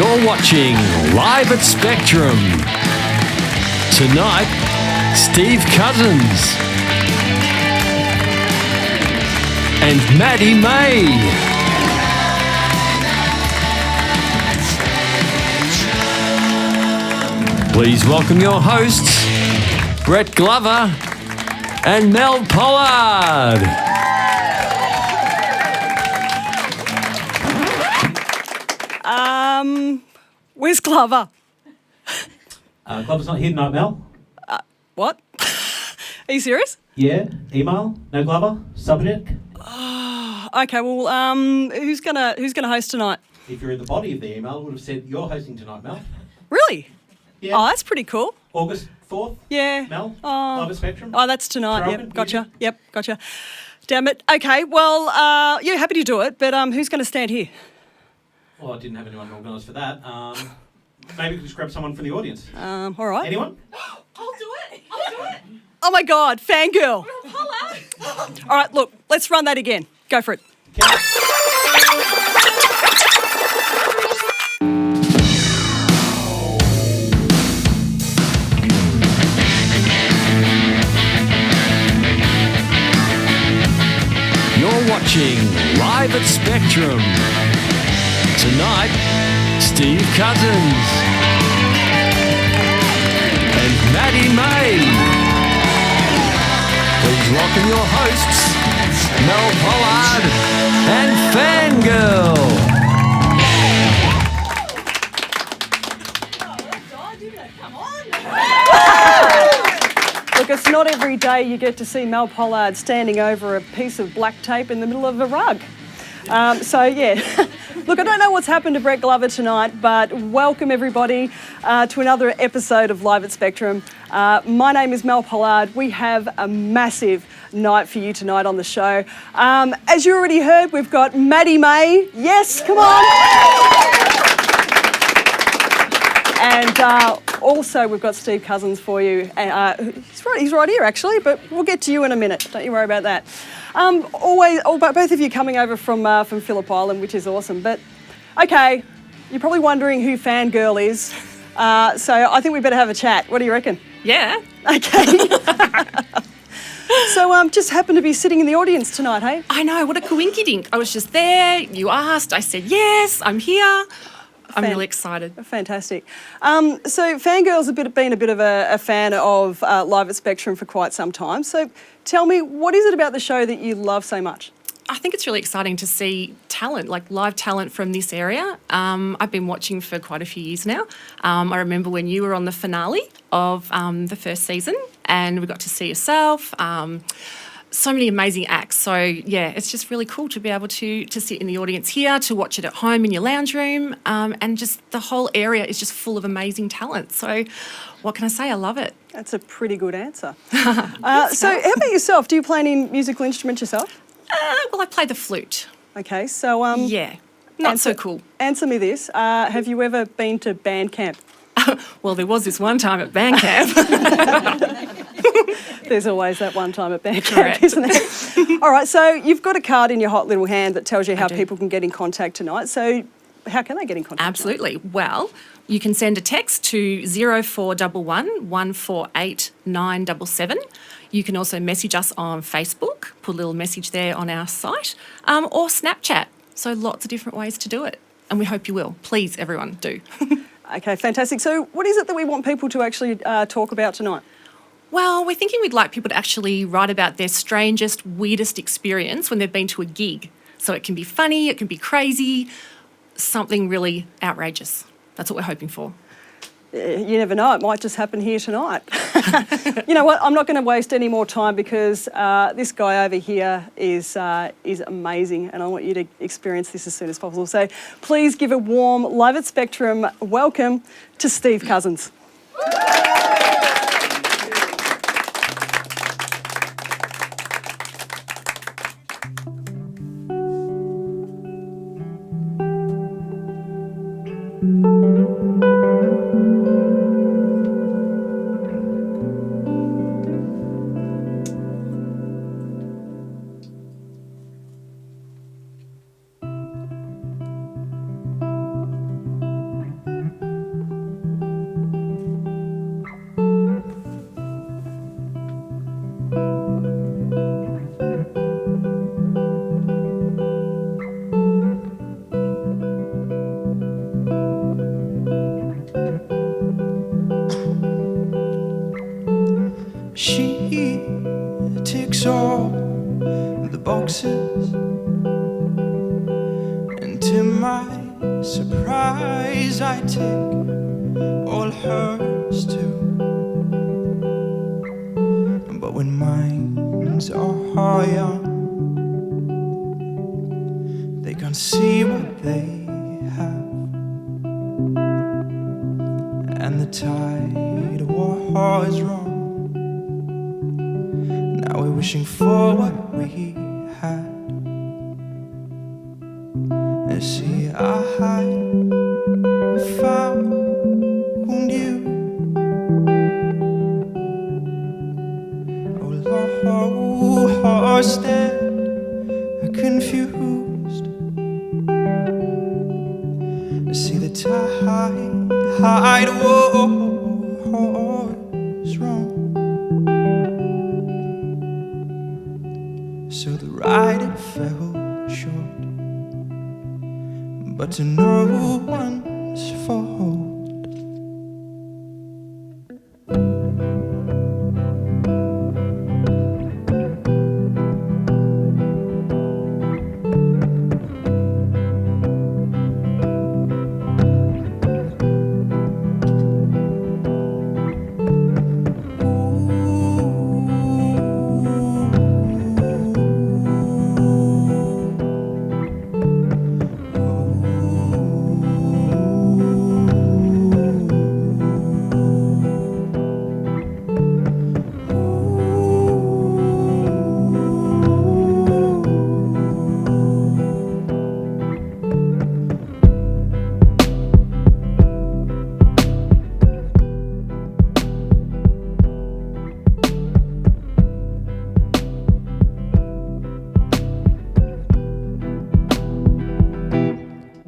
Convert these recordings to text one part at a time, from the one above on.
You're watching Live at Spectrum. Tonight, Steve Cousins and Maddy May. Please welcome your hosts, Brett Glover and Mel Pollard. Where's Glover? Glover's not here tonight, Mel. What? Are you serious? Yeah, email, no Glover, subject. Okay, well, who's gonna host tonight? If you're in the body of the email, it would have said you're hosting tonight, Mel. Really? Yeah. Oh, that's pretty cool. August 4th, Yeah. Mel, Live at Spectrum. Oh, that's tonight. Traralgon, Yep, gotcha. music. Yep, gotcha. Damn it. Okay, well, yeah, happy to do it, but who's going to stand here? Well, I didn't have anyone organised for that. Maybe we could just grab someone from the audience. All right. Anyone? I'll do it. Oh my God, fangirl. Hello. All right, look, let's run that again. Go for it. Okay. You're watching Live at Spectrum. Tonight, Steve Cousins and Maddy May. Please welcome your hosts, Mel Pollard and Fangirl. Look, it's not every day you get to see Mel Pollard standing over a piece of black tape in the middle of a rug. So, yeah. Look, I don't know what's happened to Brett Glover tonight, but welcome everybody to another episode of Live at Spectrum. My name is Mel Pollard. We have a massive night for you tonight on the show. As you already heard, we've got Maddy May. Yes, come on. And also we've got Steve Cousins for you. He's right here actually, but we'll get to you in a minute. Don't you worry about that. Both of you coming over from Phillip Island, which is awesome. But okay, you're probably wondering who Fangirl is. So I think we better have a chat. What do you reckon? Yeah. Okay. So just happened to be sitting in the audience tonight, hey? I know, what a coinkydink. I was just there, you asked, I said yes, I'm here. I'm really excited. Fantastic. So Fangirl's been a bit of a fan of Live at Spectrum for quite some time. So tell me, what is it about the show that you love so much? I think it's really exciting to see talent, like live talent from this area. I've been watching for quite a few years now. I remember when you were on the finale of the first season and we got to see yourself. So many amazing acts. So, yeah, it's just really cool to be able to sit in the audience here, to watch it at home in your lounge room, and just the whole area is just full of amazing talent. So, what can I say? I love it. That's a pretty good answer. So, how about yourself? Do you play any musical instruments yourself? Well, I play the flute. Okay, so... Yeah, not so cool. Answer me this. Have you ever been to band camp? Well, there was this one time at band camp. There's always that one time at band Correct. camp, isn't there? All right, so you've got a card in your hot little hand that tells you how people can get in contact tonight. So how can they get in contact Absolutely. Well, you can send a text to 0411 148 977. You can also message us on Facebook, put a little message there on our site, or Snapchat. So lots of different ways to do it. And we hope you will. Please, everyone, do. Okay, fantastic. So what is it that we want people to actually talk about tonight? Well, we're thinking we'd like people to actually write about their strangest, weirdest experience when they've been to a gig. So it can be funny, it can be crazy, something really outrageous. That's what we're hoping for. You never know, it might just happen here tonight. You know what, I'm not going to waste any more time because this guy over here is amazing and I want you to experience this as soon as possible. So please give a warm Live at Spectrum welcome to Steve Cousins. She ticks all the boxes, and to my surprise I take all hers too. But when minds are young, they can't see what they have, and the tide was wrong. Now we're wishing for what we had. And see, I found you. Oh Lord, lost and confused. See the tide was wrong. So the ride it fell short, but to no one's fault.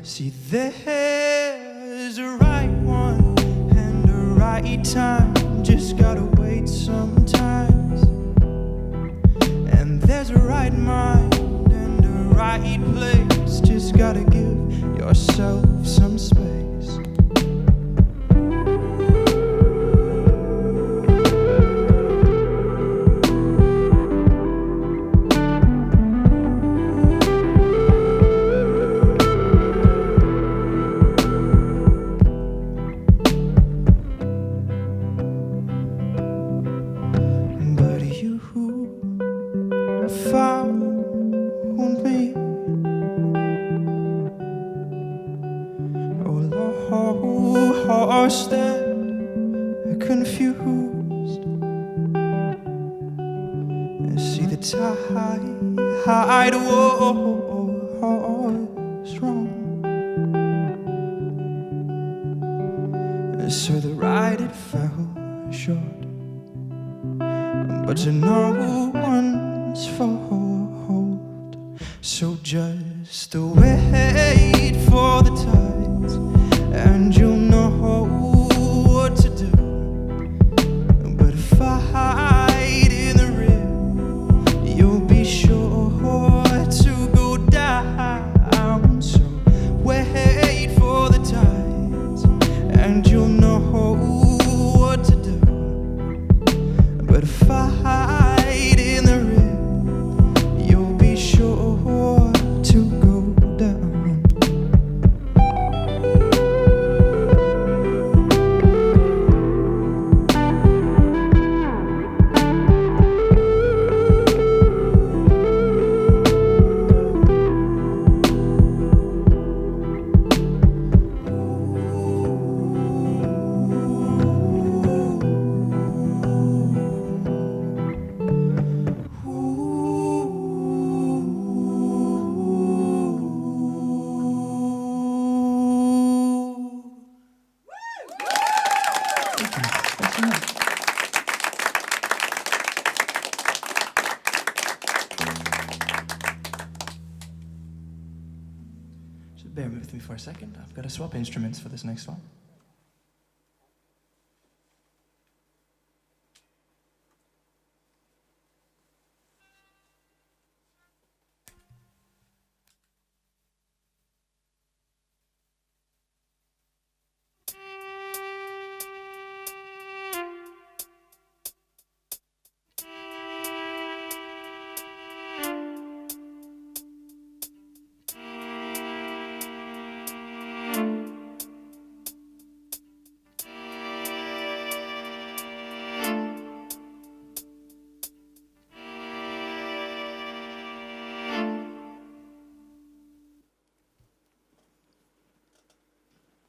See, there's a right one and a right time, just gotta wait sometimes. And there's a right mind and a right place, just gotta give yourself some space. Found me. Oh Lord, lost and confused. And see the tide was wrong. And so the ride it fell short, but to no one's fault. So just wait for the tides, and you'll know what to do. But if I hide in the rear, you'll be sure to go down. So wait for the tides, and you'll know what to do. But if I hide in the rear, you'll be sure to go down. Just bear with me for a second. I've got to swap instruments for this next one.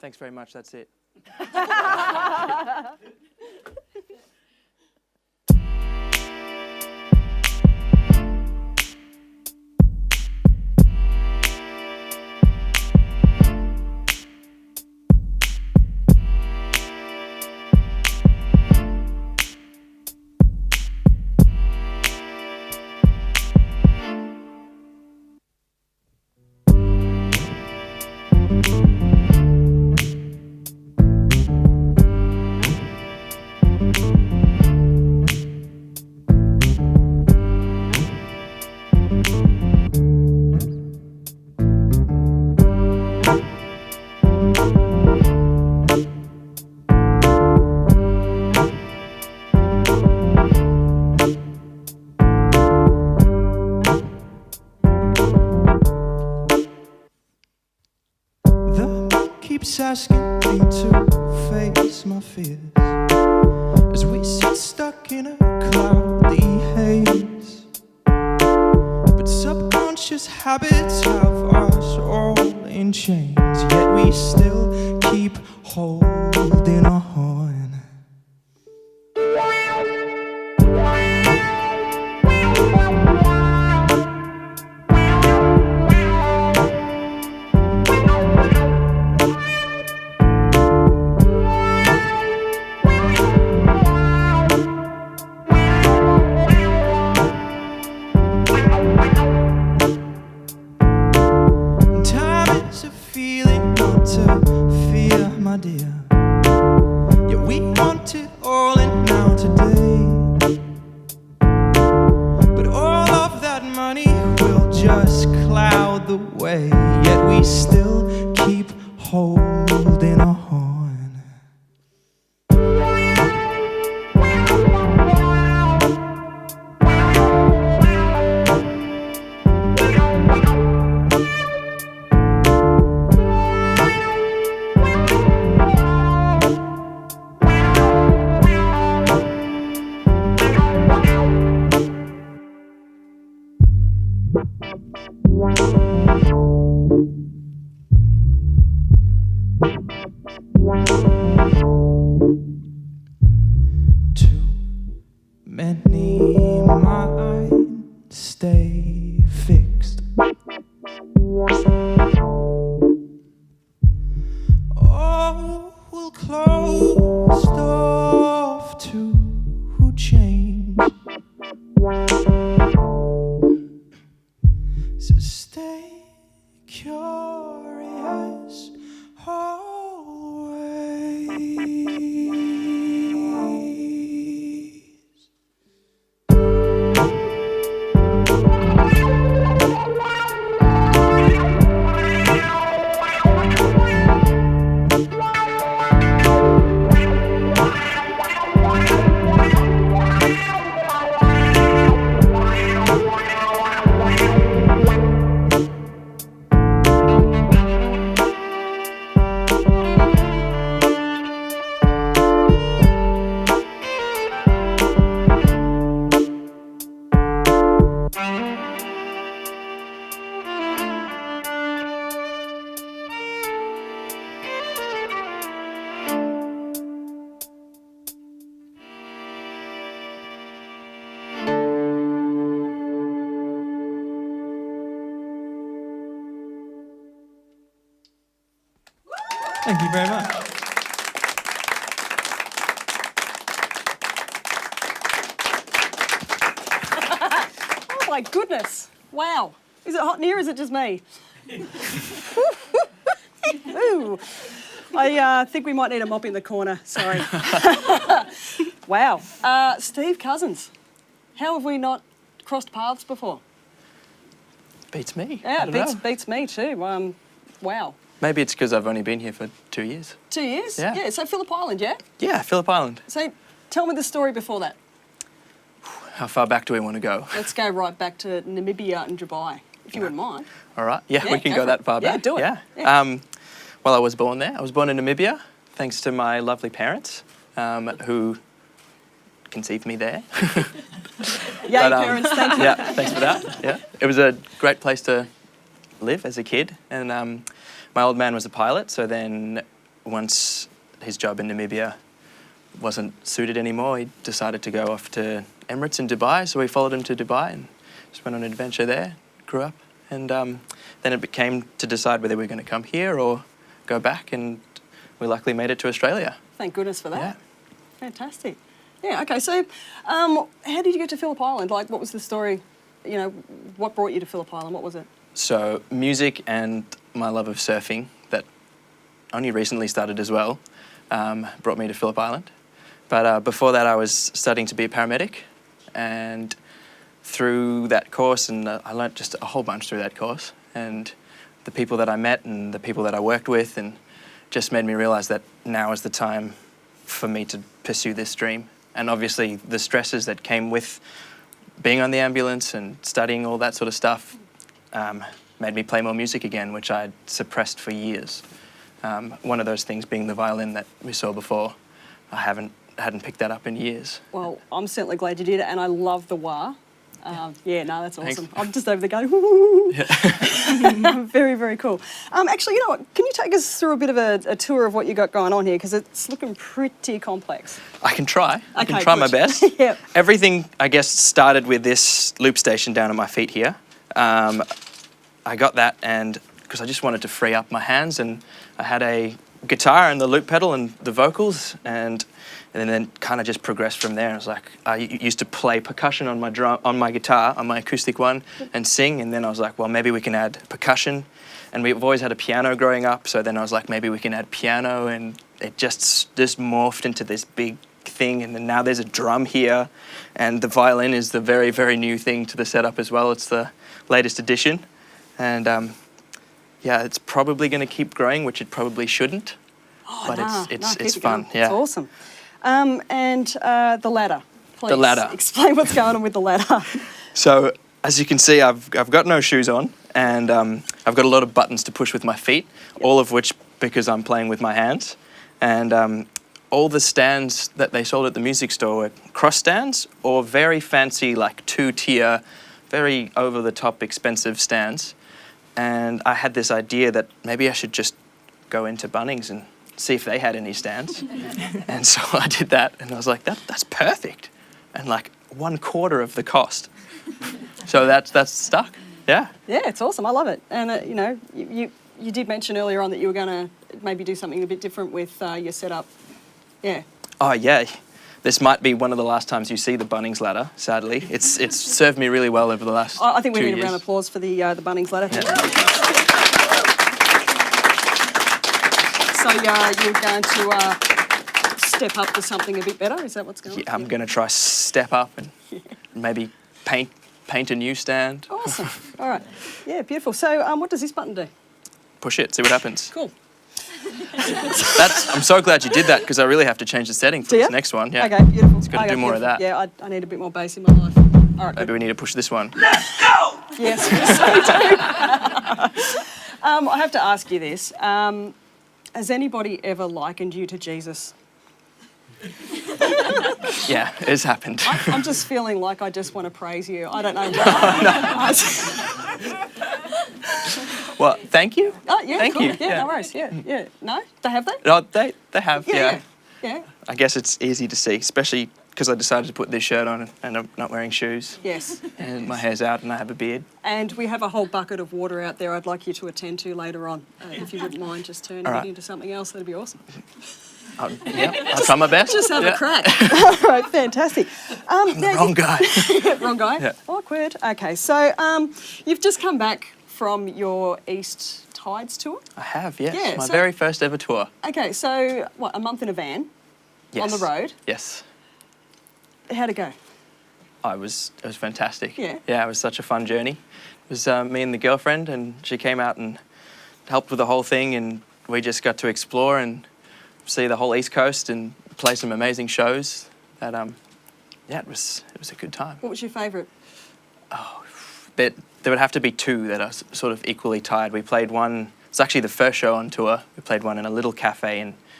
Thanks very much, that's it. Keeps asking me to face my fears as we sit stuck in a cloudy haze. But subconscious habits have us all in chains, yet we still keep holding on. Many minds stay fixed. All will closed off to change. So stay curious always. Thank you very much. Oh my goodness. Wow. Is it hot in here or is it just me? Ooh. I think we might need a mop in the corner. Sorry. Wow. Steve Cousins. How have we not crossed paths before? Beats me. Yeah, I don't know. beats me too. Wow. Maybe it's because I've only been here for 2 years. 2 years? Yeah. Yeah, so Phillip Island, yeah? Yeah, Phillip Island. So tell me the story before that. How far back do we want to go? Let's go right back to Namibia and Dubai, if you wouldn't mind. All right. Yeah, Yeah, we can go go for that it. far Yeah, back. do it. Yeah. Yeah. Well, I was born there. I was born in Namibia, thanks to my lovely parents, who conceived me there. Yay, parents, thank you. Yeah, thanks for that. Yeah, it was a great place to live as a kid, and my old man was a pilot, so then once his job in Namibia wasn't suited anymore, he decided to go off to Emirates in Dubai. So we followed him to Dubai and just went on an adventure there, grew up. And then it became to decide whether we were going to come here or go back. And we luckily made it to Australia. Thank goodness for that. Yeah. Fantastic. Yeah, okay, so how did you get to Phillip Island? Like, what was the story? You know, what brought you to Phillip Island? What was it? So music and my love of surfing that only recently started as well brought me to Phillip Island. But before that, I was studying to be a paramedic, and through that course, and I learnt just a whole bunch through that course, and the people that I met and the people that I worked with, and just made me realise that now is the time for me to pursue this dream. And obviously the stresses that came with being on the ambulance and studying all that sort of stuff made me play more music again, which I'd suppressed for years. One of those things being the violin that we saw before. I hadn't picked that up in years. Well, I'm certainly glad you did it, and I love the wah. Yeah, no, that's awesome. Thanks. I'm just over there going, woo. Very, very cool. Actually, you know what? Can you take us through a bit of a tour of what you got going on here? Because it's looking pretty complex. I can try. I can Okay, try my good. best. Yep. Everything, I guess, started with this loop station down at my feet here. I got that and because I just wanted to free up my hands, and I had a guitar and the loop pedal and the vocals, and then kind of just progressed from there. I was like, I used to play percussion on my guitar, on my acoustic one, and sing. And then I was like, well, maybe we can add percussion. And we've always had a piano growing up. So then I was like, maybe we can add piano, and it just morphed into this big thing. And then now there's a drum here, and the violin is the very, very new thing to the setup as well. It's the latest addition, and yeah, it's probably going to keep growing, which it probably shouldn't. But it's fun. Yeah, it's awesome. And the ladder, please. The ladder. Explain what's going on with the ladder. So as you can see, I've got no shoes on, and I've got a lot of buttons to push with my feet, all of which because I'm playing with my hands. And all the stands that they sold at the music store were cross stands or very fancy, like 2-tier, very over-the-top expensive stands. And I had this idea that maybe I should just go into Bunnings and see if they had any stands. And so I did that, and I was like, that's perfect. And like 1/4 of the cost. So that's stuck. Yeah. Yeah, it's awesome. I love it. And you know, you did mention earlier on that you were going to maybe do something a bit different with your setup. Yeah. Oh yeah. This might be one of the last times you see the Bunnings ladder, sadly. It's served me really well over the last I think we 2 need a years. round of applause for the Bunnings ladder. Yeah. So you're going to step up to something a bit better? Is that what's going on? Yeah, I'm going to try step up and maybe paint a new stand. Awesome. All right. Yeah, beautiful. So what does this button do? Push it, see what happens. Cool. I'm so glad you did that because I really have to change the setting for Do this ya? next one. Yeah. Okay, beautiful. It's got to do more of that. Yeah, I need a bit more bass in my life. All right. Maybe we need to push this one. Yes, yes, we do. I have to ask you this. Has anybody ever likened you to Jesus? Yeah, it's happened. I'm just feeling like I just want to praise you. I don't know why. Well, thank you. Oh, yeah, Thank cool. you. Yeah, no worries. Yeah, yeah. No? They have that? No, they have, yeah. Yeah. I guess it's easy to see, especially because I decided to put this shirt on and I'm not wearing shoes. Yes. And my hair's out and I have a beard. And we have a whole bucket of water out there I'd like you to attend to later on. If you wouldn't mind just turning All right. it into something else, that'd be awesome. Yeah, I'll try my best. Just have Yeah. a crack. All right, fantastic. Wrong guy. Wrong guy? Yeah. Awkward. Okay, so you've just come back from your East Tides tour. I have, yes. Yeah, My so- very first ever tour. Okay, so what, a month in a van Yes. on the road? Yes. How'd it go? It was fantastic. Yeah. Yeah, it was such a fun journey. It was me and the girlfriend, and she came out and helped with the whole thing, and we just got to explore and see the whole East Coast and play some amazing shows. That yeah, it was a good time. What was your favourite? There would have to be 2 that are sort of equally tied. We played one. It's actually the first show on tour. We played one in a little cafe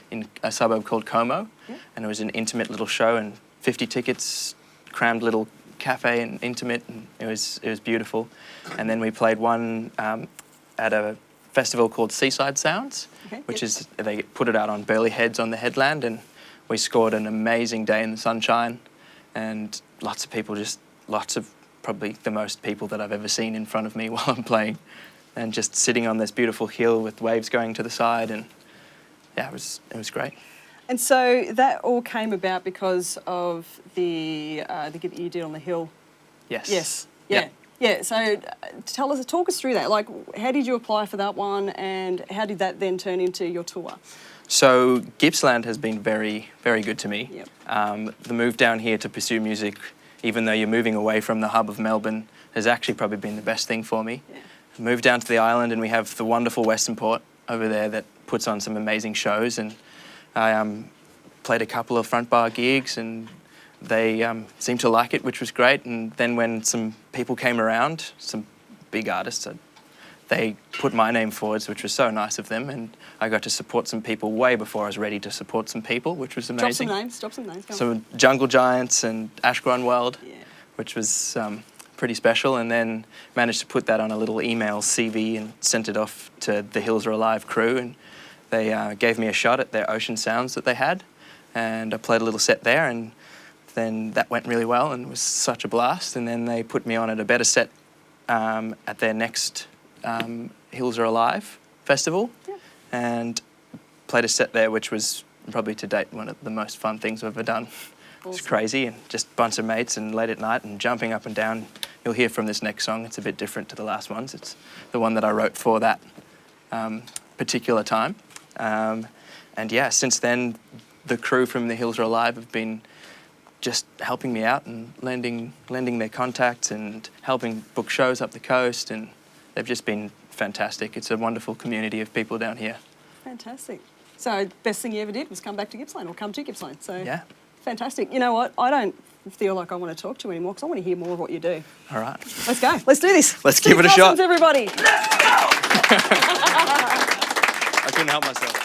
in a suburb called Como, and it was an intimate little show, and 50 tickets, crammed little cafe and intimate, and it was beautiful. And then we played one at a festival called Seaside Sounds, Okay, which yep. is, they put it out on Burleigh Heads on the headland, and we scored an amazing day in the sunshine, and lots of probably the most people that I've ever seen in front of me while I'm playing, and just sitting on this beautiful hill with waves going to the side, and yeah, it was great. And so that all came about because of the gig that you did on the hill. Yes. Yes. Yeah. Yeah. So talk us through that. Like, how did you apply for that one, and how did that then turn into your tour? So Gippsland has been very, very good to me. Yep. The move down here to pursue music, even though you're moving away from the hub of Melbourne, has actually probably been the best thing for me. Yeah. I moved down to the island, and we have the wonderful Western Port over there that puts on some amazing shows, and I played a couple of front bar gigs, and they seemed to like it, which was great. And then when some people came around, some big artists, they put my name forwards, which was so nice of them, and I got to support some people way before I was ready to support some people, which was amazing. Drop some names. Go on. So Jungle Giants and Ashgrun World, Yeah. which was pretty special, and then managed to put that on a little email CV and sent it off to the Hills Are Alive crew, and they gave me a shot at their Ocean Sounds that they had, and I played a little set there, and then that went really well and was such a blast, and then they put me on at a better set at their next Hills Are Alive festival, Yeah. and played a set there which was probably to date one of the most fun things I've ever done. It's Awesome. crazy, and just a bunch of mates and late at night and jumping up and down. You'll hear from this next song, it's a bit different to the last ones. It's the one that I wrote for that particular time. And yeah, since then, the crew from the Hills Are Alive have been just helping me out and lending their contacts and helping book shows up the coast, and they've just been fantastic. It's a wonderful community of people down here. Fantastic. So best thing you ever did was come back to Gippsland, or come to Gippsland. So Yeah. fantastic. You know what? I don't feel like I want to talk to you anymore because I want to hear more of what you do. All right. Let's go. Let's do this. Let's give it a shot. Cousins, everybody. I couldn't help myself.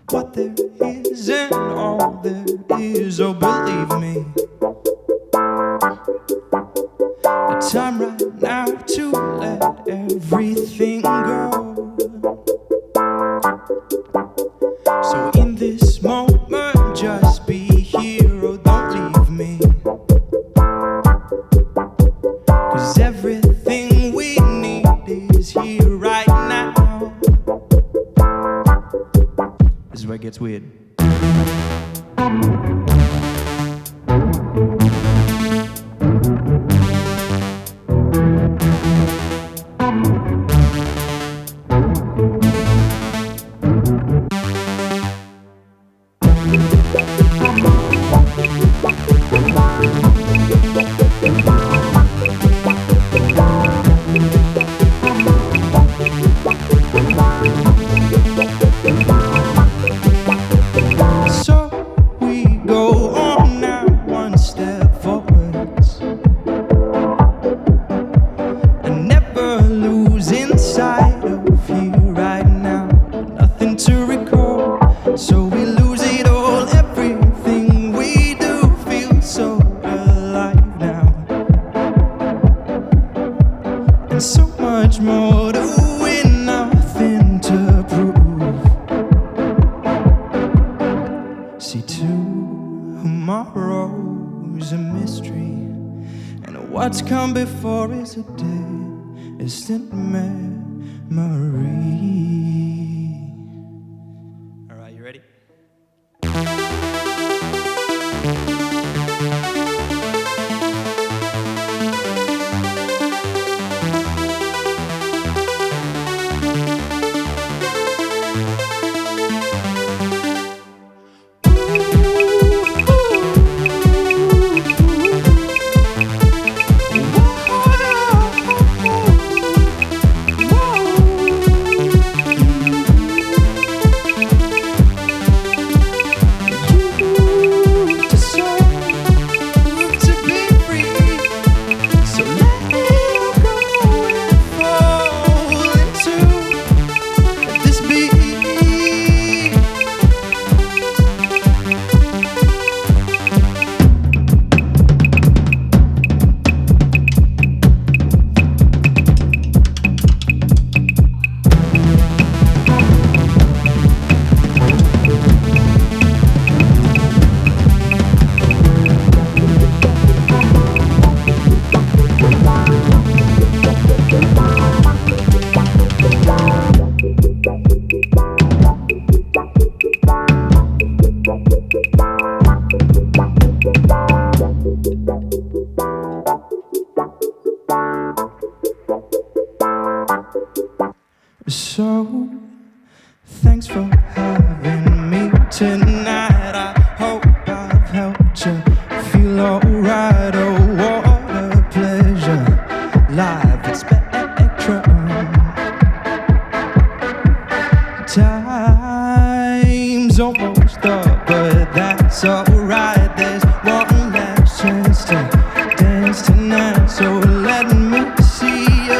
What there isn't all there is, oh believe me. The time right now to let everything go. So in this moment, just be here, oh don't leave me. 'Cause everything we need is here right now. This is where it gets weird. and so much more to win, nothing to prove. See, tomorrow's a mystery, and what's come before is a distant memory. All right, you ready? So, thanks for having me tonight. I hope I've helped you feel alright. Oh, what a pleasure, live at Spectrum. Time's almost up, but that's alright. There's one last chance to dance tonight, so let me see you.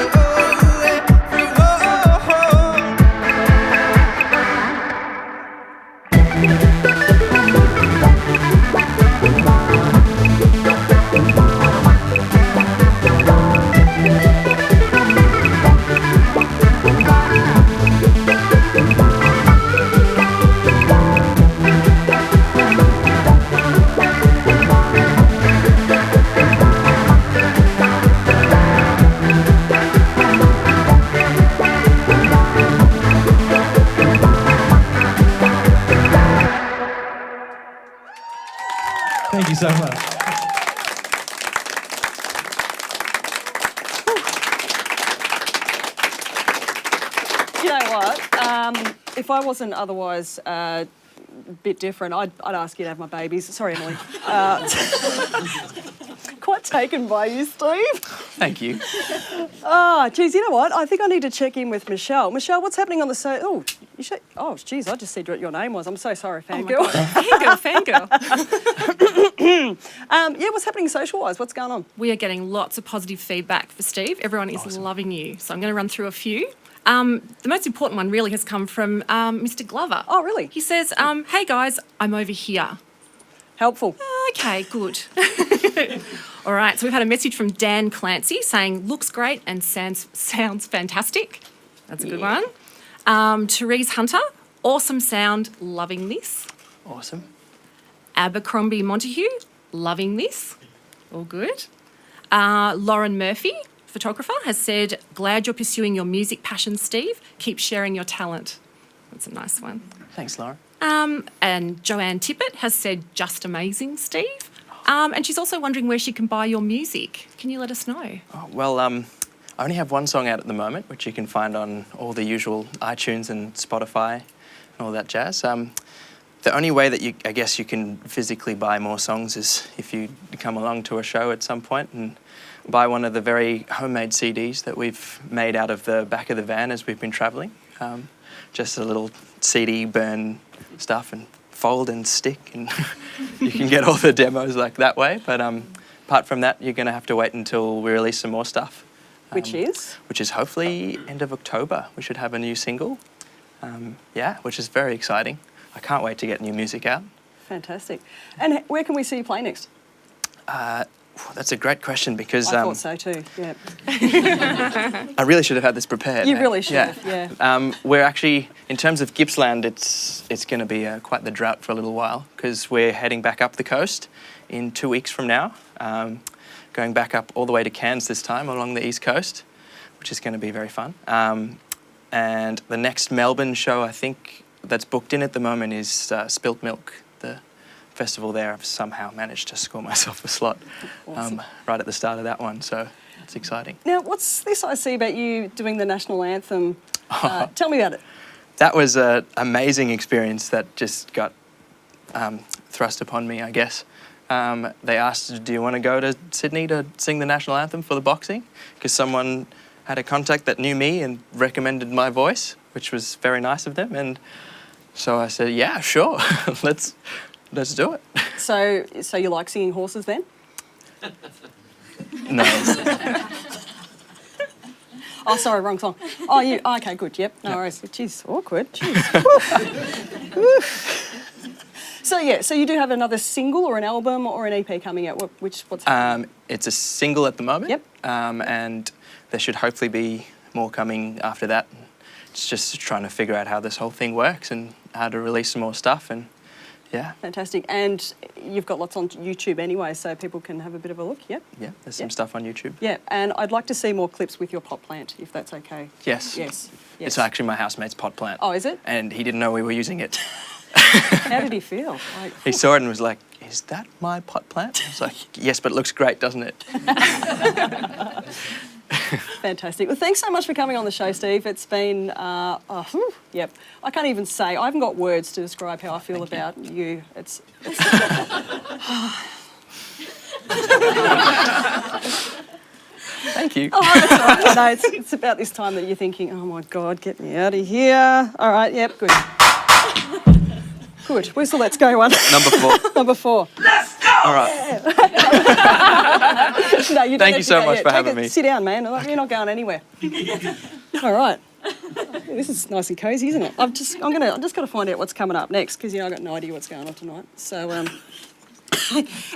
Thank you so much. You know what? If I wasn't otherwise a bit different, I'd ask you to have my babies. Sorry, Emily. Quite taken by you, Steve. Thank you. Oh, geez, you know what? I think I need to check in with Michelle. Michelle, what's happening on the Oh, geez, I just said what your name was. I'm so sorry, fangirl. Fangirl. Yeah, what's happening social-wise? What's going on? We are getting lots of positive feedback for Steve. Everyone is loving you. So I'm going to run through a few. The most important one really has come from Mr. Glover. Oh, really? He says, hey guys, I'm over here. Helpful. Okay, good. All right, so we've had a message from Dan Clancy saying, looks great and sounds fantastic. That's a good one. Therese Hunter, awesome sound, loving this. Awesome. Abercrombie Montague, loving this. All good. Lauren Murphy, photographer, has said, glad you're pursuing your music passion, Steve. Keep sharing your talent. That's a nice one. Thanks, Laura. And Joanne Tippett has said, just amazing, Steve. And she's also wondering where she can buy your music. Can you let us know? Oh, well, I only have one song out at the moment, which you can find on all the usual iTunes and Spotify and all that jazz. The only way that I guess you can physically buy more songs is if you come along to a show at some point and buy one of the very homemade CDs that we've made out of the back of the van as we've been travelling. Just a little CD burn stuff and fold and stick, and you can get all the demos like that way. But apart from that, you're going to have to wait until we release some more stuff. Which is? Which is hopefully end of October. We should have a new single. Which is very exciting. I can't wait to get new music out. Fantastic. And where can we see you play next? That's a great question because I thought so too, yeah. I really should have had this prepared. You really should have, yeah. We're actually, in terms of Gippsland, it's going to be quite the drought for a little while because we're heading back up the coast in 2 weeks from now, going back up all the way to Cairns this time along the east coast, which is going to be very fun. And the next Melbourne show, I think, that's booked in at the moment is Spilt Milk, the festival there. I've somehow managed to score myself a slot right at the start of that one, so it's exciting. Now, what's this I see about you doing the national anthem? Tell me about it. That was an amazing experience that just got thrust upon me, I guess. They asked, do you want to go to Sydney to sing the national anthem for the boxing? Because someone had a contact that knew me and recommended my voice, which was very nice of them. And so I said, yeah, sure, let's do it. So you like singing horses then? No. Oh, sorry, wrong song. Oh, you? Okay, good. Yep. No worries. Jeez, awkward. Jeez. So you do have another single or an album or an EP coming out. What's happening? It's a single at the moment. Yep. And there should hopefully be more coming after that. It's just trying to figure out how this whole thing works and how to release some more stuff and. Yeah. Fantastic. And you've got lots on YouTube anyway, so people can have a bit of a look, yep? Yeah, there's some stuff on YouTube. Yeah, and I'd like to see more clips with your pot plant, if that's okay. Yes. Yes. It's actually my housemate's pot plant. Oh, is it? And he didn't know we were using it. How did he feel? He saw it and was like, is that my pot plant? I was like, yes, but it looks great, doesn't it? Fantastic. Well, thanks so much for coming on the show, Steve. It's been, yep. I can't even say. I haven't got words to describe how I feel about you. It's Thank you. Oh, that's all right. No, it's about this time that you're thinking, oh my God, get me out of here. All right, yep, good. Good. Whistle, let's go one. Number 4. Number 4. Let's go! All right. No, you don't Thank have you to so go much yet. for having me. Sit down, man. You're not going anywhere. All right. This is nice and cosy, isn't it? I've just got to find out what's coming up next because I've got no idea what's going on tonight. So,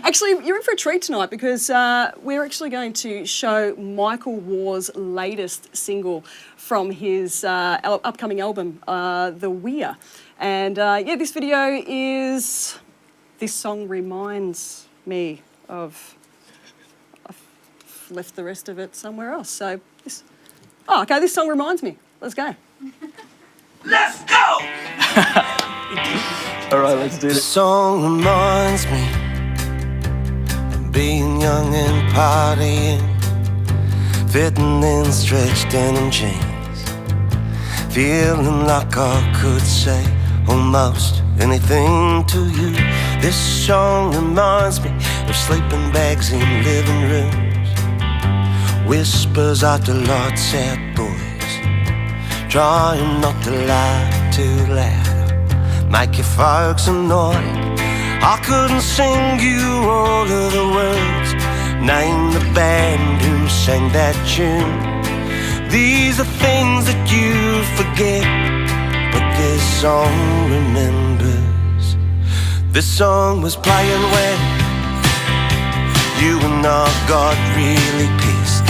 actually, you're in for a treat tonight because we're actually going to show Michael War's latest single from his upcoming album, The Weir. And this video is. This song reminds me of. I've left the rest of it somewhere else. So this. Oh, okay. This song reminds me. Let's go. Let's go! All right, let's do The this. song reminds me of being young and partying, fitting in stretched denim jeans, feeling like I could say almost anything to you. This song reminds me of sleeping bags in living rooms, whispers after lights out boys, trying not to laugh too loud, make your folks annoyed. I couldn't sing you all of the words, name the band who sang that tune. These are things that you forget, but this song remembers. This song was playing when you and I got really pissed.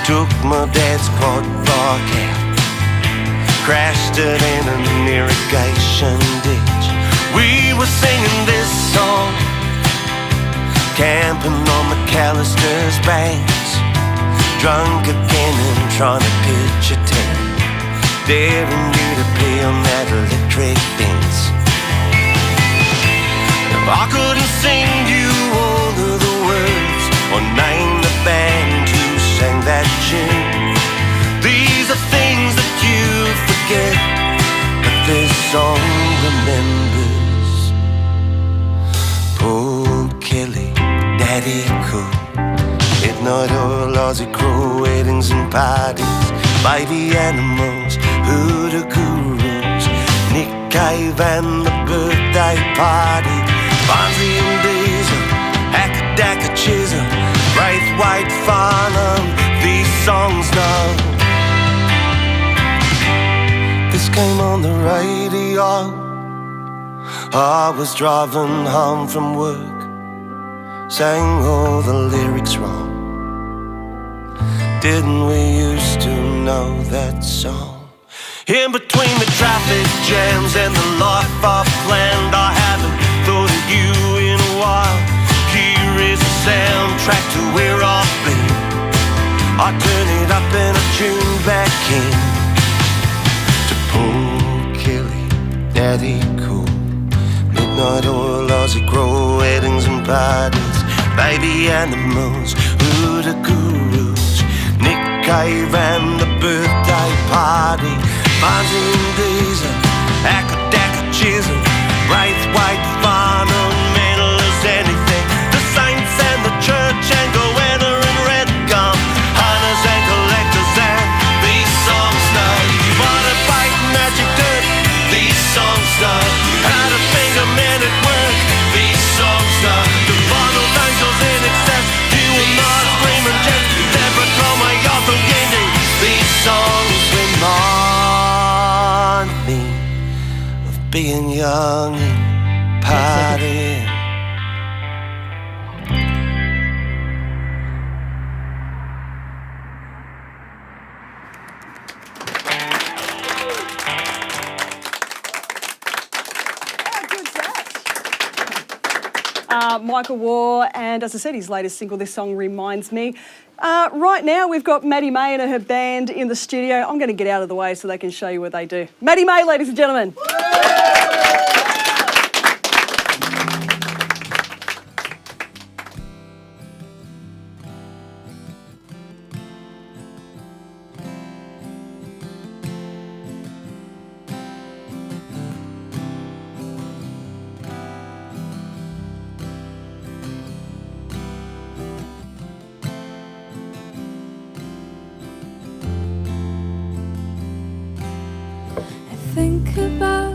Took my dad's quad bike out, crashed it in an irrigation ditch. We were singing this song, camping on McAllister's banks, drunk again and trying to pitch a tent, daring you to play on that electric fence. I couldn't sing you all of the words or name the band who sang that tune. These are things that you forget, but this song remembers. Paul Kelly, Daddy Cool, midnight oil, Aussie crew, weddings and parties, baby animals, hoodoo gurus, Nick Cave and the birthday party, Bonzi and Diesel, Hackadack Chisholm, Braithwaite Farnham, these songs know. This came on the radio. I was driving home from work, sang all the lyrics wrong. Didn't we used to know that song? In between the traffic jams and the life I've planned, I haven't thought of you in a while. Here is a soundtrack to where I've been. I turn it up and I tune back in to Paul Kelly, Daddy Cool, Midnight Oil, Aussie Grow, weddings and parties, baby animals, Huda Gurus, Nick Cave and the birthday party, Fonzie and Diesel, Akadaka Chisel, Braithwaite, Farnham, mental as anything, the Saints and the Church and Goanna and Redgum, hunters and collectors and these songs know. Wanna bite magic dirt, these songs know. How to finger men at work, these songs know. The bottled angels in excess, you and not screaming jet, Deborah Coma, Yotham Gindi, these songs remind me of being young and partying. Michael Waugh, and as I said, his latest single, this song reminds me. Right now, we've got Maddy May and her band in the studio. I'm going to get out of the way so they can show you what they do. Maddy May, ladies and gentlemen. Think about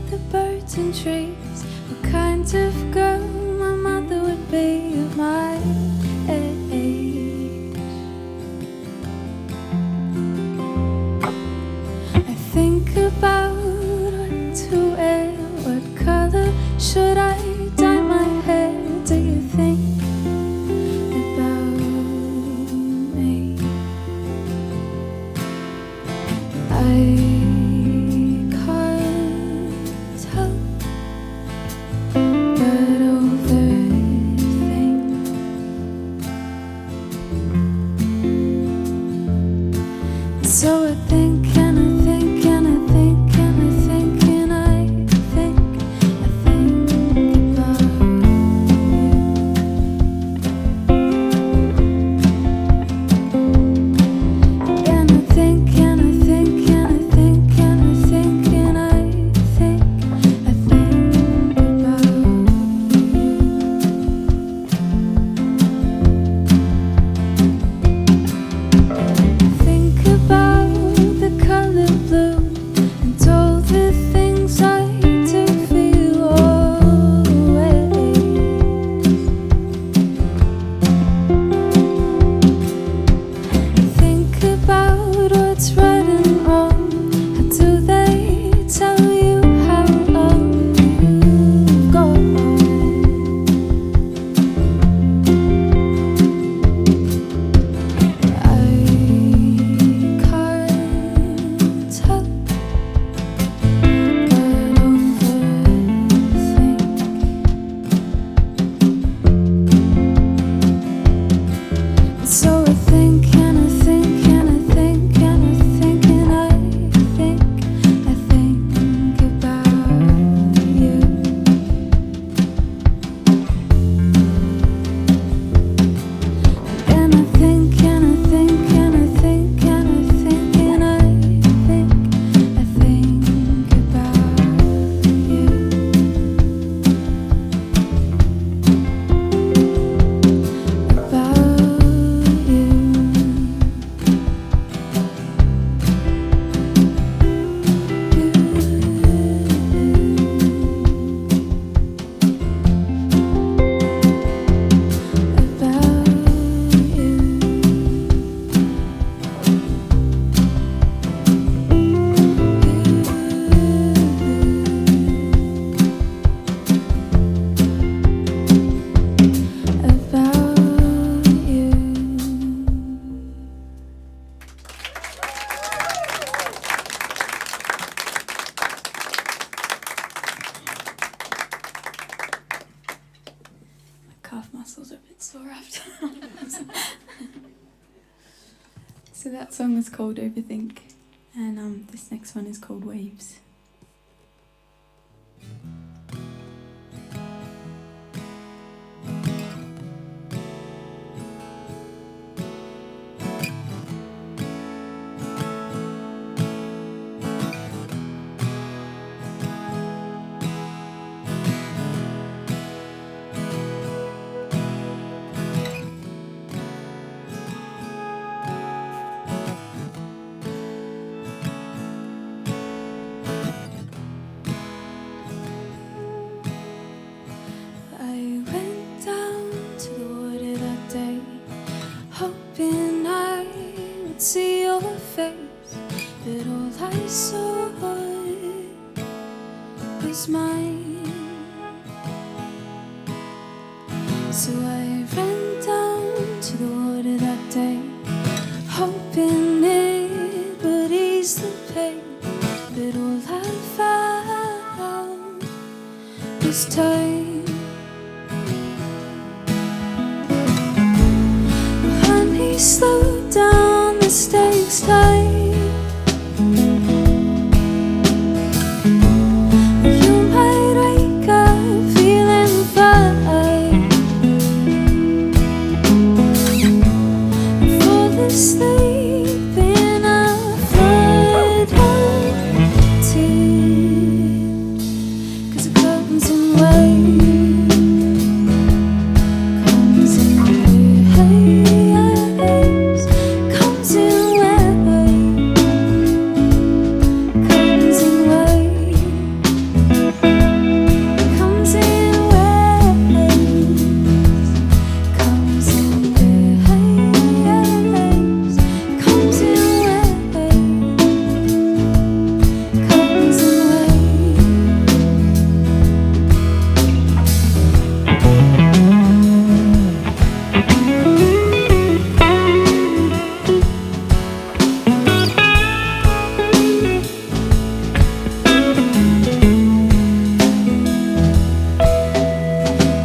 the birds and trees, what kind of girl my mother would be of my age. I think about what to wear, what color should I dye my hair. Do you think about me? So I think and I think and I think and I think and I think about you. And I think and I think and I think and I think and I think about you. Think about the So that song is called Overthink, and this next one is called Waves. I went down to the water that day, hoping I would see your face, but all I saw was mine. So I ran down to the water that day, hoping it would ease the pain, but all I found was time. Honey, slow down, the stakes tight. You might wake up feeling fine, fall asleep in a flood of tears, 'cause it comes in waves, comes in waves, comes in waves, comes in waves, comes in waves, comes in waves, comes in waves, comes in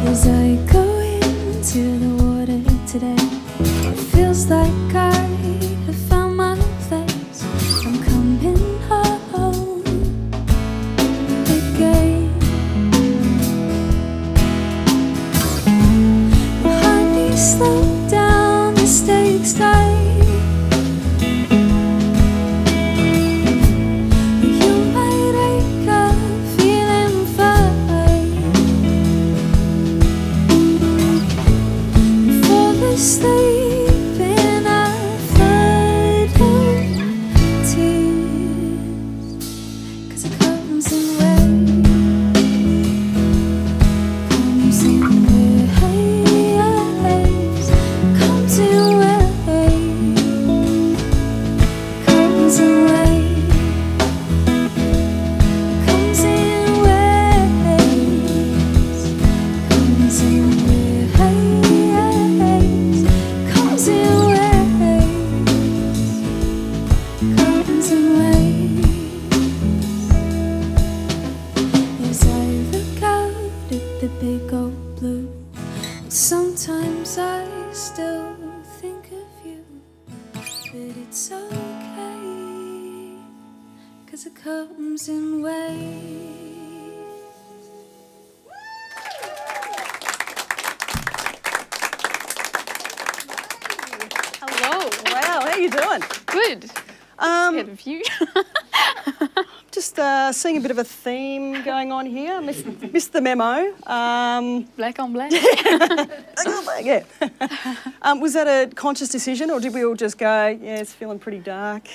As I go into the water today, it feels like I have found my place. I'm coming home again. Honey, slow down, the stakes tight. You might wake up feeling fine, fall asleep in a flood of tears, 'cause it comes in waves, comes in waves, comes in waves, comes in waves, comes in waves, comes in waves, comes in waves, comes in waves. As I look out at the big old blue, sometimes I still think of you, but it's okay, 'cause it comes in waves. Hello. Wow, how you doing? Good. Scared of you. Just seeing a bit of a theme going on here. Missed the memo. Black on black. Yeah. Was that a conscious decision, or did we all just go, yeah, it's feeling pretty dark?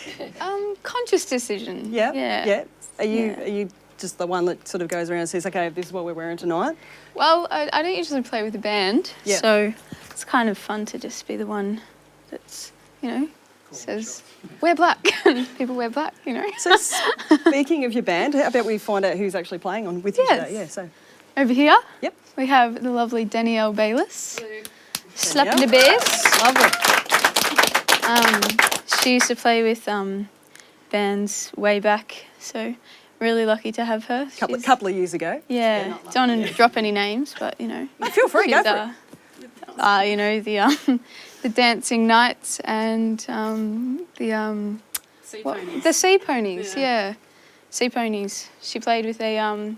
Conscious decision. Yeah. Yeah. Yeah. Are Yeah. you just the one that sort of goes around and says, okay, this is what we're wearing tonight? Well, I don't usually play with a band, Yeah. so it's kind of fun to just be the one that's, says, wear black, and people wear black, So speaking of your band, how about we find out who's actually playing on with you Yes. today? Yeah. So. Over here, Yep. we have the lovely Danielle Bayliss. Slapping the bass. Lovely. She used to play with bands way back, so really lucky to have her. Couple of years ago. Yeah, don't want to drop any names, but Feel free, go she's, for it. You know, the dancing knights and the sea ponies. Yeah, sea ponies. She played with a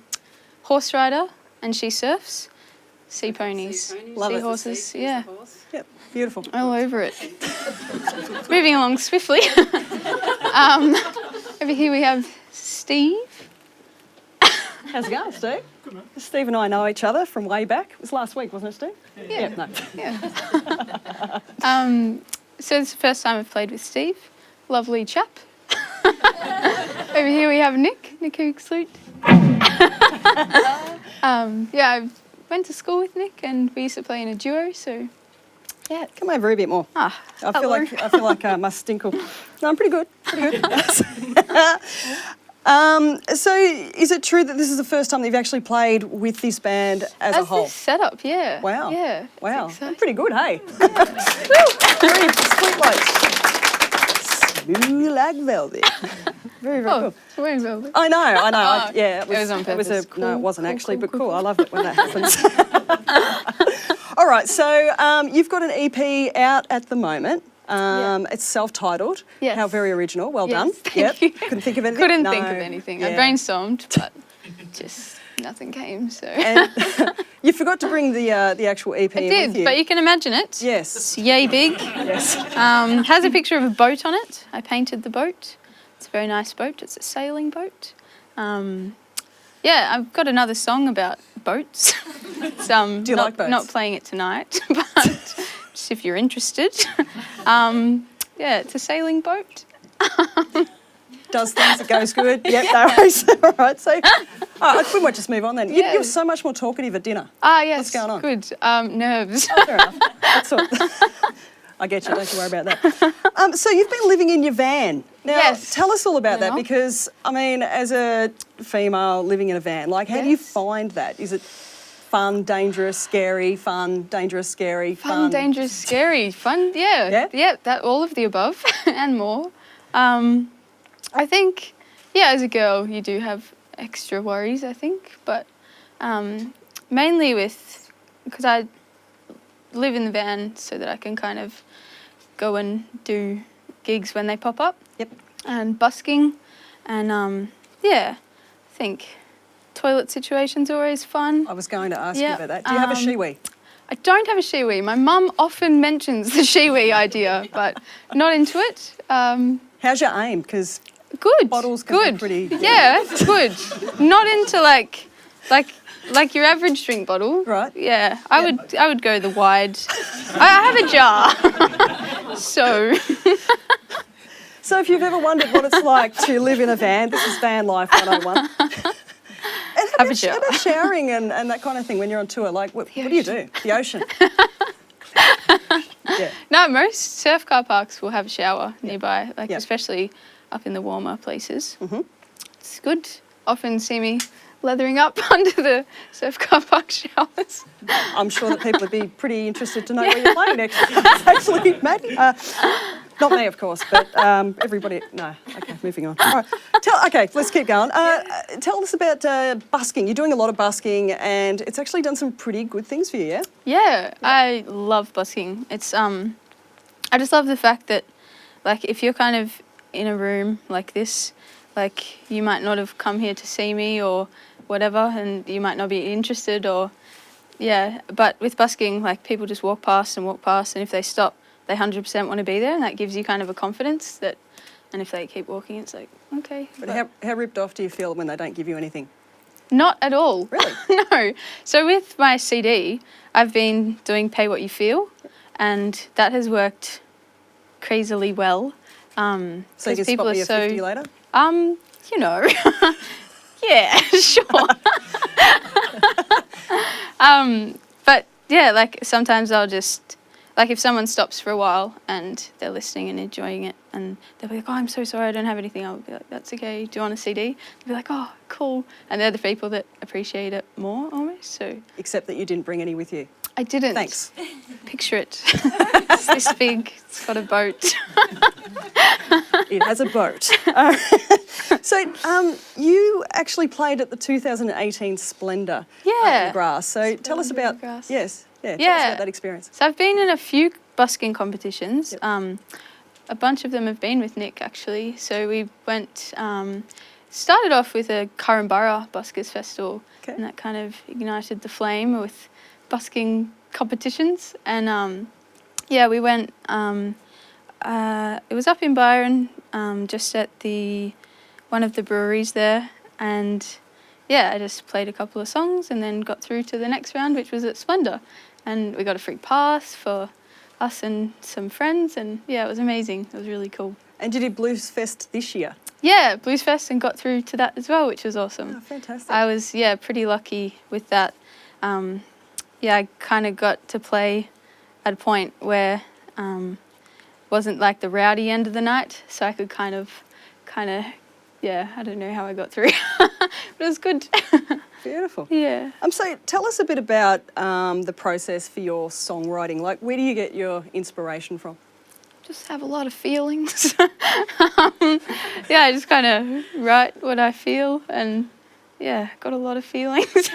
horse rider, and she surfs. Sea ponies, Love it. seahorses. Yeah, Yep, beautiful. all over it. Moving along swiftly. Over here we have Steve. How's it going, Steve? Good, man. Steve and I know each other from way back. It was last week, wasn't it, Steve? Yeah. No. Yeah. So it's the first time I've played with Steve. Lovely chap. Over here we have Nick Hoogsloot. I went to school with Nick and we used to play in a duo, so yeah. Come over a bit more. I feel like I must stinkle. No, I'm pretty good. So is it true that this is the first time that you've actually played with this band as a whole? This setup, yeah. Wow. Yeah. Wow. It's I'm pretty good, hey? Yeah. Very sweet blokes. Smooth like velvet. Very cool. Very well. I know. Oh, Yeah, it was on purpose. No, it Cool, wasn't cool, actually, cool, but cool. cool. I love it when that happens. All right, so you've got an EP out at the moment. It's self-titled. Yes. How very original. Well Yes, done. thank you. Couldn't think of anything. Couldn't No. think of anything. Yeah. I brainstormed, but just nothing came. So And you forgot to bring the actual EP I in did, with you. but you can imagine it. Yes. It's yay big. Yes. Has a picture of a boat on it. I painted the boat. It's a very nice boat. It's a sailing boat. I've got another song about boats. It's, Do you like boats? Not playing it tonight, but just if you're interested. It's a sailing boat. Does things, it goes good. Yep, no worries. All right, so we might just move on then. Yeah. You're so much more talkative at dinner. Yes. What's going on? Good. Nerves. Fair enough. That's all. I get you, don't you worry about that. So you've been living in your van. Now, Yes. tell us all about that Now. because, I mean, as a female living in a van, like, how do you Yes. find that? Is it fun, dangerous, scary, fun, dangerous, scary, Fun, dangerous, scary, fun. Yeah? Yeah. That all of the above and more. I think, as a girl, you do have extra worries. I think, but mainly because I live in the van so that I can kind of go and do gigs when they pop up. Yep. And busking, and I think toilet situations are always fun. I was going to ask you Yeah, about that. Do you have a shiwi? I don't have a shiwi. My mum often mentions the shiwi idea, but not into it. How's your aim? Because Good. bottles can good. be pretty... Yeah, good. Not into like your average drink bottle. Right. Yeah, I would go the wide. I have a jar. So So if you've ever wondered what it's like to live in a van, this is Van Life 101. And Have a jar. how about showering and that kind of thing when you're on tour? Like, what do you do? The ocean. Yeah. no, most surf car parks will have a shower nearby, Yep. especially up in the warmer places. Mhm. It's good. Often see me leathering up under the surf car park showers. I'm sure that people would be pretty interested to know where you're playing next. Actually, Maddy. Not me, of course, but everybody. No. Okay, moving on. All right. Okay, let's keep going. Tell us about busking. You're doing a lot of busking, and it's actually done some pretty good things for you, yeah? Yeah, I love busking. It's I just love the fact that, like, if you're kind of in a room like this, like, you might not have come here to see me or whatever, and you might not be interested but with busking, like, people just walk past, and if they stop, they 100% want to be there, and that gives you kind of a confidence that, and if they keep walking, it's like, okay. But how ripped off do you feel when they don't give you anything? Not at all. Really? No. So with my CD, I've been doing Pay What You Feel, and that has worked crazily well. So you can spot me a 50 later? You know, yeah, sure. But yeah, like, sometimes I'll just, like, if someone stops for a while and they're listening and enjoying it, and they'll be like, oh, I'm so sorry, I don't have anything. I'll be like, that's okay. Do you want a CD? They'll be like, oh, cool. And they're the people that appreciate it more, almost. So Except that you didn't bring any with you. I didn't. Thanks. Picture it. It's this big. It's got a boat. It has a boat. So you actually played at the 2018 Splendour in Yeah. the Grass. So tell us Splendour in about... the Grass. Yes. Yeah, tell us Yeah. about that experience. So I've been in a few busking competitions. Yep. A bunch of them have been with Nick, actually. So we went, started off with a Currumborough Buskers Festival, Okay. and that kind of ignited the flame with busking competitions. And we went, it was up in Byron, just at one of the breweries there. And I just played a couple of songs and then got through to the next round, which was at Splendour. And we got a free pass for us and some friends, and it was amazing. It was really cool. And you did Blues Fest this year. Yeah, Blues Fest, and got through to that as well, which was awesome. Oh, fantastic. I was pretty lucky with that. I kind of got to play at a point where wasn't like the rowdy end of the night, so I could kind of I don't know how I got through, but it was good. Beautiful. Yeah. So tell us a bit about the process for your songwriting. Like, where do you get your inspiration from? Just have a lot of feelings. I just kind of write what I feel, and got a lot of feelings.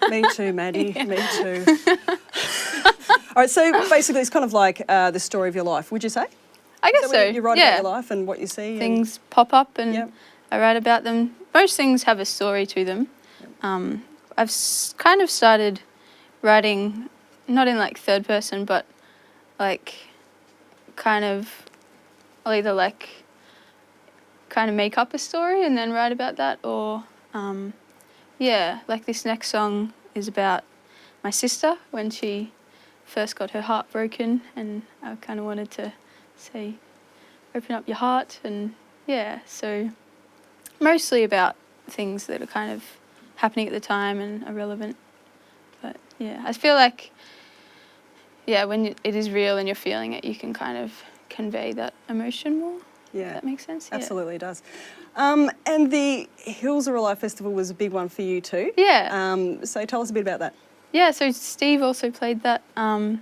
Me too, Maddy. Me too. All right, so basically it's kind of like the story of your life, would you say? I guess so. You write about your life and what you see. Things pop up and Yep. I write about them. Most things have a story to them. I've kind of started writing, not in like third person, but like kind of, I'll either like kind of make up a story and then write about that, or like this next song is about my sister when she first got her heart broken, and I kind of wanted to say, open up your heart, and so mostly about things that are kind of happening at the time and are relevant. But I feel like when it is real and you're feeling it, you can kind of convey that emotion more. Yeah. If that makes sense. Absolutely, it does. And the Hills Are Alive Festival was a big one for you too. Yeah. So tell us a bit about that. Yeah, so Steve also played that. I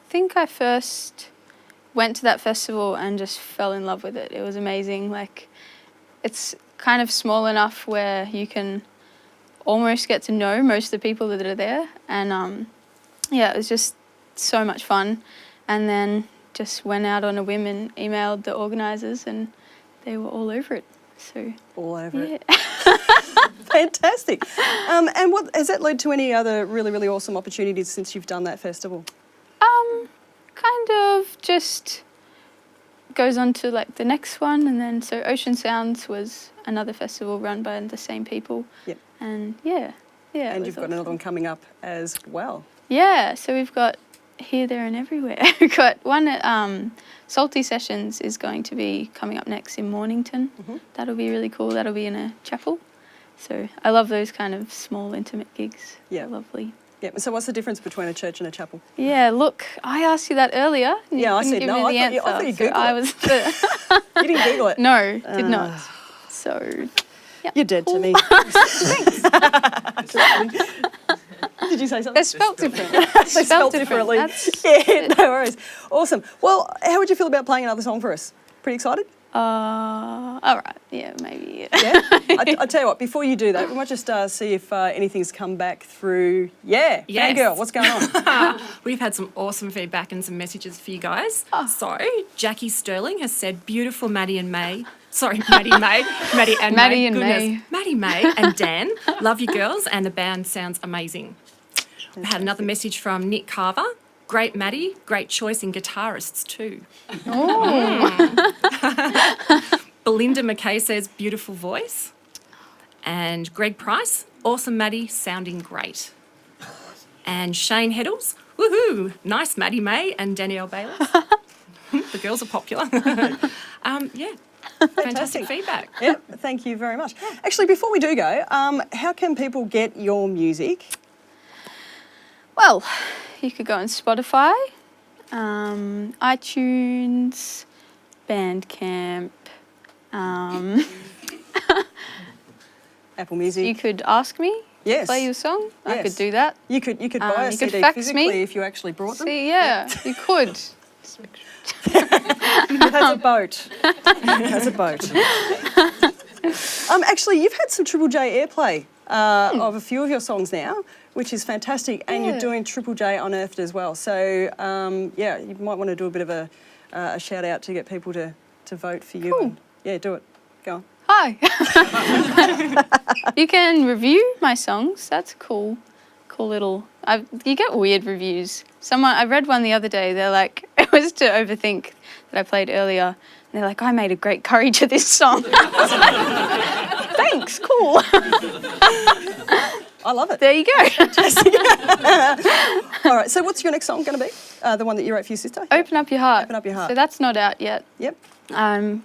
think I first went to that festival and just fell in love with it. It was amazing. Like, it's kind of small enough where you can almost get to know most of the people that are there. And it was just so much fun. And then just went out on a whim and emailed the organisers, and they were all over it. So all over it. Fantastic. And what has that led to any other really, really awesome opportunities since you've done that festival? Kind of just goes on to like the next one, and then so Ocean Sounds was another festival run by the same people. Yep. And And you've got another one coming up as well. Yeah, so we've got Here, There and Everywhere. We've got one at Salty Sessions is going to be coming up next in Mornington. Mm-hmm. That'll be really cool. That'll be in a chapel. So I love those kind of small, intimate gigs. Yeah. They're lovely. Yeah. So what's the difference between a church and a chapel? Yeah, look, I asked you that earlier. And Yeah, you I couldn't said give no. me the I thought you answer, so Googled I it. was You didn't Google it. No, did not. So, yeah. You're dead to me. Did you say something? They're spelt different. They spelled differently. Yeah, no worries. Awesome. Well, how would you feel about playing another song for us? Pretty excited? All right. Yeah, maybe. Yeah. I tell you what, before you do that, we might just see if anything's come back through. Yeah. Yes. Fangirl, what's going on? We've had some awesome feedback and some messages for you guys. So, Jackie Sterling has said, beautiful Maddy and May. Sorry, Maddy May. Maddy and Maddy May. and Goodness. May. Maddy May and Dan. Love you girls, and the band sounds amazing. We had another message from Nick Carver. Great Maddy, great choice in guitarists too. Belinda McKay says, beautiful voice. And Greg Price, awesome Maddy, sounding great. And Shane Heddles, woohoo, nice Maddy May and Danielle Bayless. The girls are popular. Fantastic feedback. Yep, thank you very much. Actually, before we do go, how can people get your music? Well, you could go on Spotify, iTunes, Bandcamp. Apple Music. You could ask me Yes. to play your song. I Yes. could do that. You could buy a you could CD fax physically me. if you actually brought them. See, yeah, you could. It has a boat. It has a boat. Actually, you've had some Triple J airplay of a few of your songs now, which is fantastic. And you're doing Triple J Unearthed as well. So, yeah, you might want to do a bit of a shout out to get people to vote for you. Cool. And, yeah, do it. Go on. Hi. You can review my songs. That's cool. Cool little. You get weird reviews. I read one the other day. They're like, it was to Overthink that I played earlier. And they're like, I made a great curry to this song. Thanks. Cool. I love it. There you go. All right. So, what's your next song going to be? The one that you wrote for your sister? Open Up Your Heart. Open Up Your Heart. So that's not out yet. Yep. I'm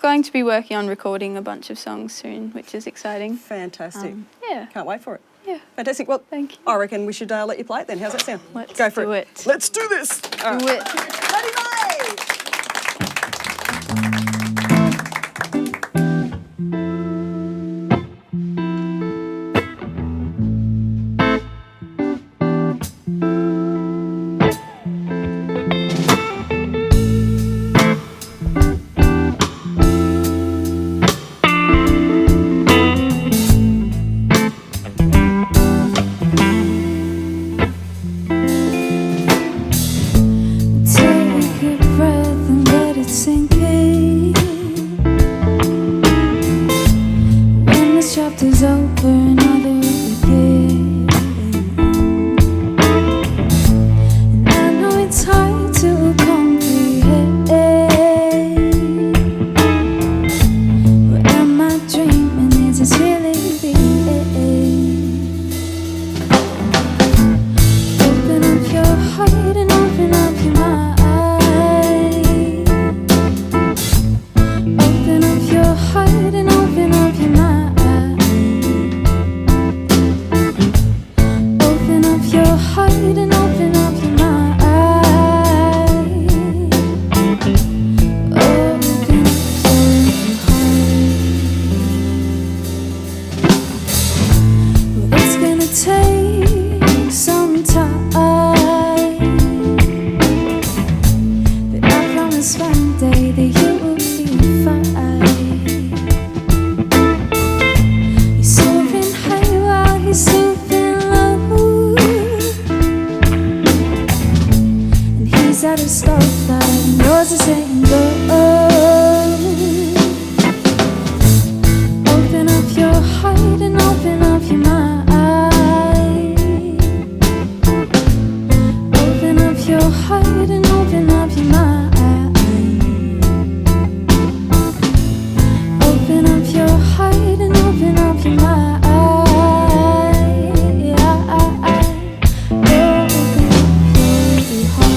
going to be working on recording a bunch of songs soon, which is exciting. Fantastic. Yeah. Can't wait for it. Yeah. Fantastic. Well, Thank you. I reckon we should let you play it then. How's that sound? Let's Go for do it. Let's do this. All Do right. it. Maddy May! Take a breath and let it sink in. When this chapter's over, another will begin. And I know it's hard to comprehend. What am I dreaming? Is this really the end? Open up your heart and open up your mind. Open up your heart and open up your mind. Open up your heart and open up your mind. Open up your heart. Well, it's gonna take some time, but I promise one day that you will be fine. He's soaring high while he's stooping low, and he's at a stoplight and yours is saying go. Open up your heart and open up your mind. Open up your heart and open up your mind. Open up your heart and open up your mind. Open up your heart.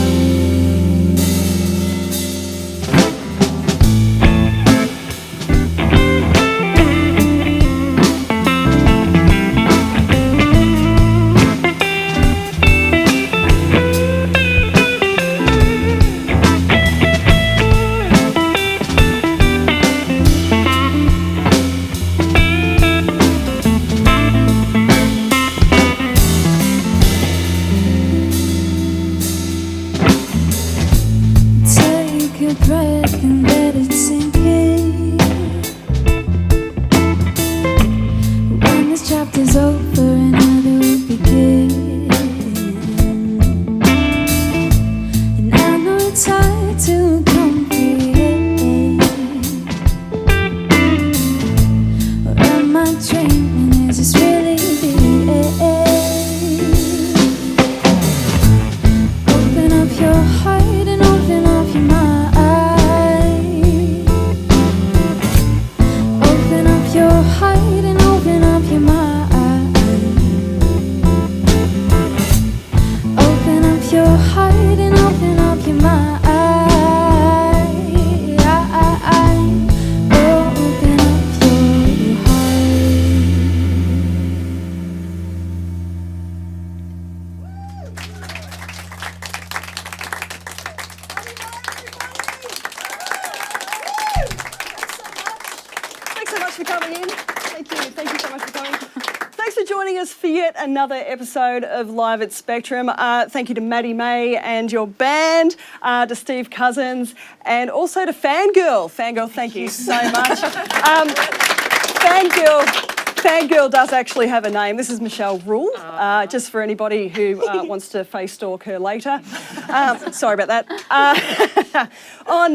Take a breath and let it sink in. When this chapter's over, another will begin. And I know it's hard to comprehend. Or am I dreaming? Is this really the end? Open up your heart and open up your mind. Open up your heart and open up your mind. Open up your heart and open up your mind. Open up your Thanks so much for coming in. Thank you. Thank you so much for coming. Thanks for joining us for yet another episode of Live at Spectrum. Thank you to Maddy May and your band, to Steve Cousins, and also to Fangirl. Fangirl, thank you so much. Fangirl Fangirl does actually have a name. This is Michelle Rule, just for anybody who wants to face stalk her later. Sorry about that. On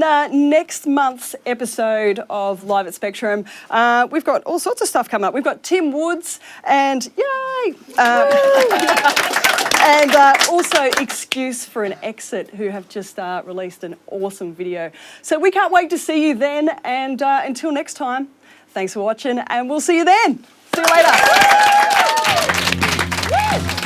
next month's episode of Live at Spectrum, we've got all sorts of stuff coming up. We've got Tim Woods and yay! And also Excuse for an Exit, who have just released an awesome video. So we can't wait to see you then. And until next time, thanks for watching, and we'll see you then. See you later.